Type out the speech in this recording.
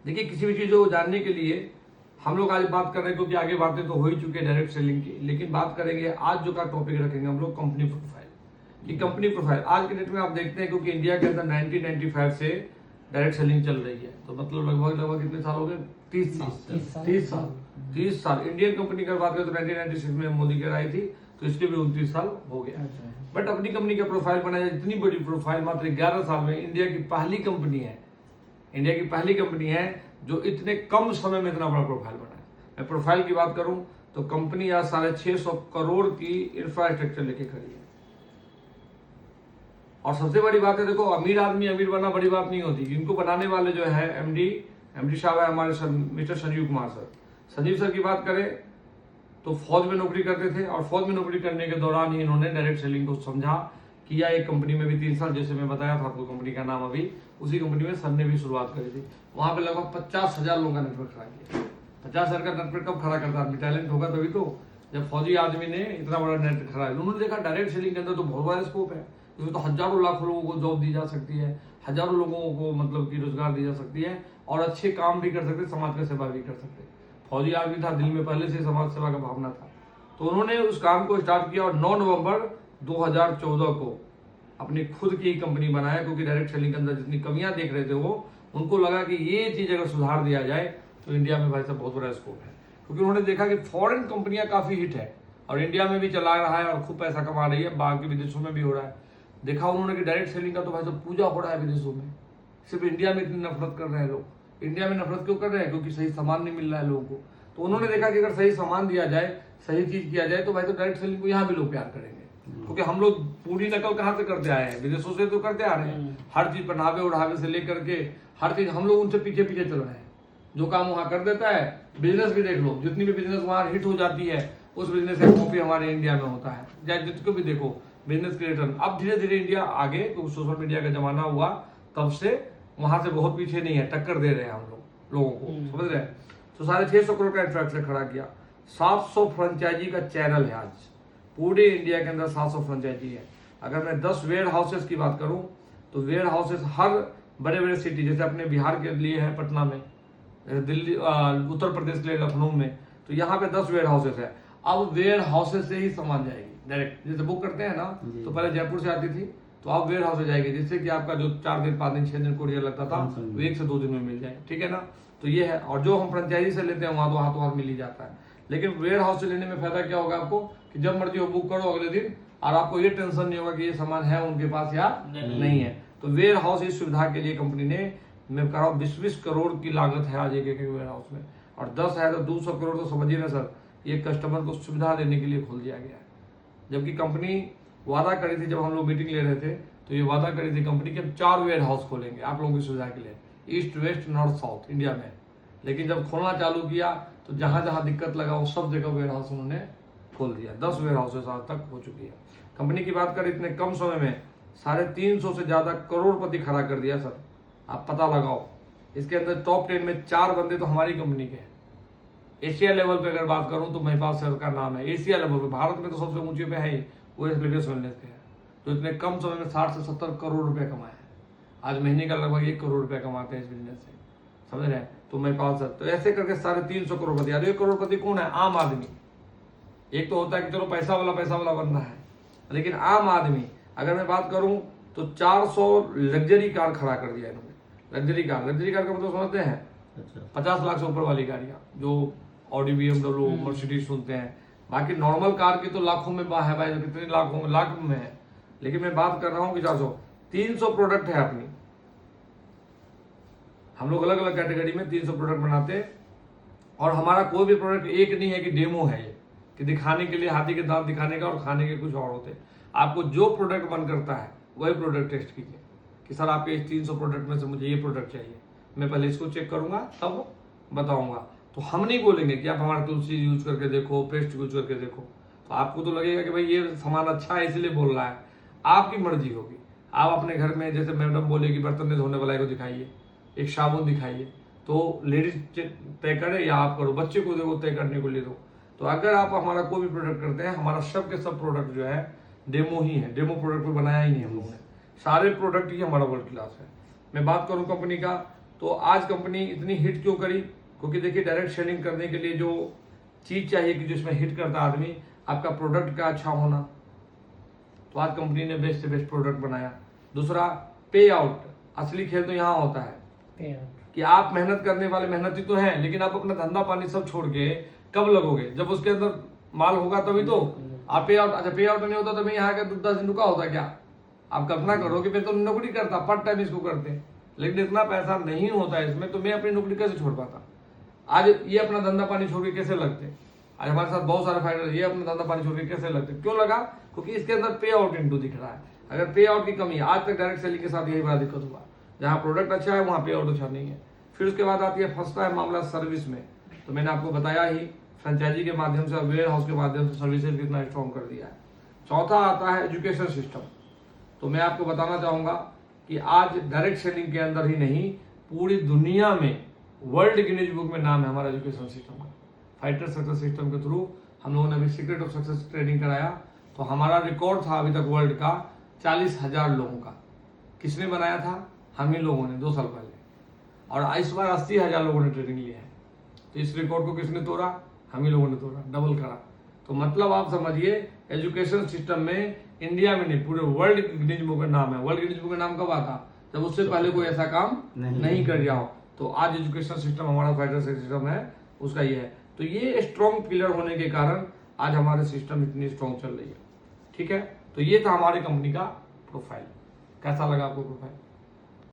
देखिए किसी भी चीज़ को जानने के लिए हम लोग आज बात कर रहे हैं, क्योंकि आगे बातें तो हो ही चुकी है डायरेक्ट सेलिंग की, लेकिन बात करेंगे आज जो का टॉपिक रखेंगे हम लोग कंपनी प्रोफाइल की। कंपनी प्रोफाइल आज के डेट में आप देखते हैं, क्योंकि इंडिया के अंदर 1995 से डायरेक्ट सेलिंग चल रही है, तो मतलब लगभग कितने साल हो गए? 30 साल। इंडियन कंपनी की बात करें तो 1996 में मोदी की आई थी, तो इसके भी 29 साल हो गया। बट अपनी कंपनी का प्रोफाइल बनाया, इतनी बड़ी प्रोफाइल मात्र 11 साल में इंडिया की पहली कंपनी है, इंडिया की पहली कंपनी है जो इतने कम समय में इतना बड़ा प्रोफाइल बनाए। मैं प्रोफाइल की बात करूं तो कंपनी आज 650 करोड़ की इंफ्रास्ट्रक्चर लेके खड़ी है। और सबसे बड़ी बात है, देखो अमीर आदमी अमीर बनना बड़ी बात नहीं होती, इनको बनाने वाले जो है एमडी साहब है हमारे mister Sanjeev Kumar sir. Sanjeev sir की बात करें तो फौज में नौकरी करते थे, और फौज में नौकरी करने के दौरान ही इन्होंने डायरेक्ट सेलिंग को समझा, किया। एक कंपनी में भी 3 साल, जैसे मैं बताया था आपको कंपनी का नाम अभी, उसी कंपनी में सर ने भी शुरुआत करी थी। वहां पे लगभग 50,000 लोगों का नेटवर्क खड़ा किया। 50,000 का नेटवर्क कब खड़ा करता आदमी? टैलेंट होगा तभी तो। जब फौजी आदमी ने इतना बड़ा नेटवर्क खड़ा है, उन्होंने देखा डायरेक्ट सेलिंग के अंदर तो बहुत बड़ा स्कोप है, इसमें तो हजारों लाखों लोगों को जॉब दी जा सकती है, हजारों लोगों को मतलब कि रोजगार दी जा सकती है, और अच्छे काम भी कर सकते, समाज का सेवा भी कर सकते। फौजी आदमी था, दिल में पहले से समाज सेवा का भावना था, तो उन्होंने उस काम को स्टार्ट किया और 9 नवंबर 2014 को अपनी खुद की कंपनी बनाया। क्योंकि डायरेक्ट सेलिंग के अंदर जितनी कमियां देख रहे थे वो, उनको लगा कि ये चीज अगर सुधार दिया जाए तो इंडिया में भाई साहब बहुत बड़ा स्कोप है। क्योंकि उन्होंने देखा कि फॉरेन कंपनियां काफी हिट है और इंडिया में भी चला रहा है और खूब पैसा कमा रही है, बाकी विदेशों में भी हो रहा है। देखा उन्होंने कि डायरेक्ट सेलिंग का तो भाई साहब पूजा हो रहा है विदेशों में, सिर्फ इंडिया में इतनी नफरत कर रहे हैं लोग। इंडिया में नफरत क्यों कर रहे हैं? क्योंकि सही सामान नहीं मिल रहा है लोगों को। तो उन्होंने देखा कि अगर सही सामान दिया जाए, सही चीज किया जाए, तो भाई तो डायरेक्ट सेलिंग को यहाँ भी लोग प्यार करेंगे। क्योंकि हम लोग पूरी नकल कहाँ से करते आए हैं? विदेशों से तो करते आ रहे हैं। हर चीज पहनावे उड़ावे से लेकर के हर चीज हम लोग उनसे पीछे पीछे चल रहे हैं। जो काम वहां कर देता है, बिजनेस भी देख लो, जितनी भी बिजनेस वहां हिट हो जाती है, उस बिजनेस का कॉपी हमारे इंडिया में होता है। चाहे जिसको भी देखो बिजनेस के रिटर्न। अब धीरे धीरे इंडिया आगे, क्योंकि सोशल मीडिया का जमाना हुआ तब से वहां से बहुत पीछे नहीं है, टक्कर दे रहे हैं हम लोगों को, समझ रहे हैं। तो 650 करोड़ का इंफ्रास्ट्रक्चर खड़ा किया। 700 फ्रेंचाइजी का चैनल है आज पूरे इंडिया के अंदर, 700 फ्रेंचाइजी है। अगर मैं 10 वेयर हाउसेस की बात करूं तो वेयर हाउसेस हर बड़े बड़े सिटी, जैसे अपने बिहार के लिए है पटना में, दिल्ली उत्तर प्रदेश के लिए लखनऊ में, तो यहाँ पे 10 वेयर हाउसेस है। अब वेयर हाउसेस से ही सामान जाएगी डायरेक्ट, जैसे बुक करते हैं ना, तो पहले जयपुर से आती थी, तो अब वेयर हाउस से जाएगी, जिससे कि आपका जो 4 दिन 5 दिन 6 दिन कोरियर लगता था, वो 1 से 2 दिन में मिल जाए, ठीक है ना। तो ये है। और जो हम फ्रेंचाइजी से लेते हैं वहां तो हाथों हाथ मिल ही जाता है। लेकिन वेयर हाउस से लेने में फायदा क्या होगा आपको, कि जब मर्जी हो बुक करो अगले दिन, और आपको ये टेंशन नहीं होगा कि ये सामान है उनके पास या नहीं है। तो वेयर हाउस इस सुविधा के लिए कंपनी ने, मैं कह रहा हूँ 20-20 करोड़ की लागत है आज एक वेयर हाउस में, और 10 है तो 200 करोड़, तो समझिए ना सर, ये कस्टमर को सुविधा देने के लिए खोल दिया गया है। जबकि कंपनी वादा करी थी, जब हम लोग मीटिंग ले रहे थे तो ये वादा करी थी कंपनी के 4 वेयर हाउस खोलेंगे आप लोगों की सुविधा के लिए, east west north south India में। लेकिन जब खोलना चालू किया तो जहां जहां दिक्कत लगा वो सब जगह वेयर हाउस उन्होंने खोल दिया। 10 वेयर हाउसेस आज तक हो चुकी है। कंपनी की बात करें, इतने कम समय में 350 से ज्यादा करोड़पति खड़ा कर दिया सर। आप पता लगाओ, इसके अंदर टॉप 10 में 4 बंदे तो हमारी कंपनी के हैं। एशिया लेवल पे अगर बात करूं तो महिपाल सर का नाम है एशिया लेवल पे, भारत में तो सबसे ऊंचे पे है ही, वो एसप्लेटिव वेलनेस के हैं। तो इतने कम समय में 60 से 70 करोड़ रुपए कमाए हैं। आज महीने का लगभग 1 करोड़ रुपए कमाते हैं इस बिजनेस से, समझ रहे हैं। तो महिपाल सर, तो ऐसे करके 350 करोड़पति। यार 1 करोड़पति कौन है? आम आदमी। एक तो होता है कि चलो पैसा वाला बनना है, लेकिन आम आदमी अगर मैं बात करूं तो 400 लग्जरी कार खड़ा कर दिया इन्होंने। लग्जरी कार का मतलब समझते हैं? 50 लाख से ऊपर वाली गाड़ियां, जो ऑडी BMW मर्सिडीज सुनते हैं। बाकी नॉर्मल कार की तो लाखों में है भाई, कितने लाख में है। लेकिन मैं बात कर रहा हूं कि 300 प्रोडक्ट है अपनी। हम लोग अलग अलग कैटेगरी में 300 प्रोडक्ट बनाते हैं, और हमारा कोई भी प्रोडक्ट एक नहीं है कि डेमो है ये, कि दिखाने के लिए हाथी के दांत दिखाने का और खाने के कुछ और होते हैं। आपको जो प्रोडक्ट मन करता है वही प्रोडक्ट टेस्ट कीजिए, कि सर आपके इस 300 प्रोडक्ट में से मुझे ये प्रोडक्ट चाहिए, मैं पहले इसको चेक करूंगा तब बताऊंगा। तो हम नहीं बोलेंगे कि आप हमारा तुलसी यूज करके देखो, पेस्ट यूज करके देखो, तो आपको तो लगेगा कि भाई ये सामान अच्छा है इसलिए बोल रहा है। आपकी मर्जी होगी। आप अपने घर में, जैसे मैडम बोलेगी बर्तन धोने वाला को दिखाइए, एक साबुन दिखाइए, तो लेडीज तय करे या आप करो, बच्चे को देखो तय करने को ले दो। तो अगर आप हमारा कोई भी प्रोडक्ट करते हैं, हमारा सब के सब प्रोडक्ट जो है डेमो ही है, डेमो प्रोडक्ट को बनाया ही नहीं हम लोगों ने। सारे प्रोडक्ट ही हमारा वर्ल्ड क्लास है। मैं बात करूं कंपनी का, तो आज कंपनी इतनी हिट क्यों करी? क्योंकि देखिए डायरेक्ट सेलिंग करने के लिए जो चीज चाहिए कि जिसमें हिट करता आदमी, आपका प्रोडक्ट का अच्छा होना, तो आज कंपनी ने बेस्ट से बेस्ट प्रोडक्ट बनाया। दूसरा पे आउट, असली खेल तो यहाँ होता है कि आप मेहनत करने वाले मेहनती तो हैं, लेकिन आप अपना धंधा पानी सब छोड़ के कब लगोगे? जब उसके अंदर माल होगा तभी तो। आप पे आउट, अच्छा पे आउट नहीं होता तो मैं यहाँ का 10 दिन रुका होता क्या? आप कल्पना करो कि मैं तो नौकरी करता, पार्ट टाइम इसको करते, लेकिन इतना पैसा नहीं होता इसमें, तो मैं अपनी नौकरी कैसे छोड़ पाता? आज ये अपना धंधा पानी छोड़ के कैसे लगते? आज हमारे साथ बहुत सारे फाइटर ये अपना धंधा पानी छोड़ के कैसे लगते? क्यों लगा? क्योंकि इसके अंदर पे आउट इंटू दिख रहा है। अगर पे आउट की कमी है, आज तक डायरेक्ट सेलिंग के साथ यही बड़ा दिक्कत हुआ, जहाँ प्रोडक्ट अच्छा है वहाँ पे आउट अच्छा नहीं है। फिर उसके बाद आती है, फंसता है मामला सर्विस में। तो मैंने आपको बताया ही, फ्रेंचाइजी के माध्यम से, वेयर हाउस के माध्यम से सर्विसेज कितना स्ट्रॉन्ग कर दिया है। चौथा आता है एजुकेशन सिस्टम। तो मैं आपको बताना चाहूंगा कि आज डायरेक्ट सेलिंग के अंदर ही नहीं, पूरी दुनिया में वर्ल्ड गिनीज बुक में नाम है हमारा एजुकेशन सिस्टम का। फाइटर सक्सेस सिस्टम के थ्रू हम लोगों ने अभी सीक्रेट ऑफ सक्सेस ट्रेनिंग कराया, तो हमारा रिकॉर्ड था अभी तक वर्ल्ड का 40,000 लोगों का। किसने बनाया था? हम ही लोगों ने 2 साल पहले। और इस बार 80,000 लोगों ने ट्रेनिंग ली है। तो इस रिकॉर्ड को किसने तोड़ा? हम ही लोगों ने तोड़ा, डबल करा। तो मतलब आप समझिए, एजुकेशन सिस्टम में इंडिया में नहीं, पूरे वर्ल्ड गिनीज बुक में नाम है। वर्ल्ड गिनीज बुक में नाम कब आता? जब उससे पहले कोई ऐसा काम नहीं कर रहा हो। तो आज एजुकेशन सिस्टम हमारा फाइटर सिस्टम है, उसका ये है। तो ये स्ट्रॉन्ग पिलर होने के कारण आज हमारे सिस्टम इतनी स्ट्रॉन्ग चल रही है। ठीक है, तो ये था हमारी कंपनी का प्रोफाइल। कैसा लगा आपको प्रोफाइल?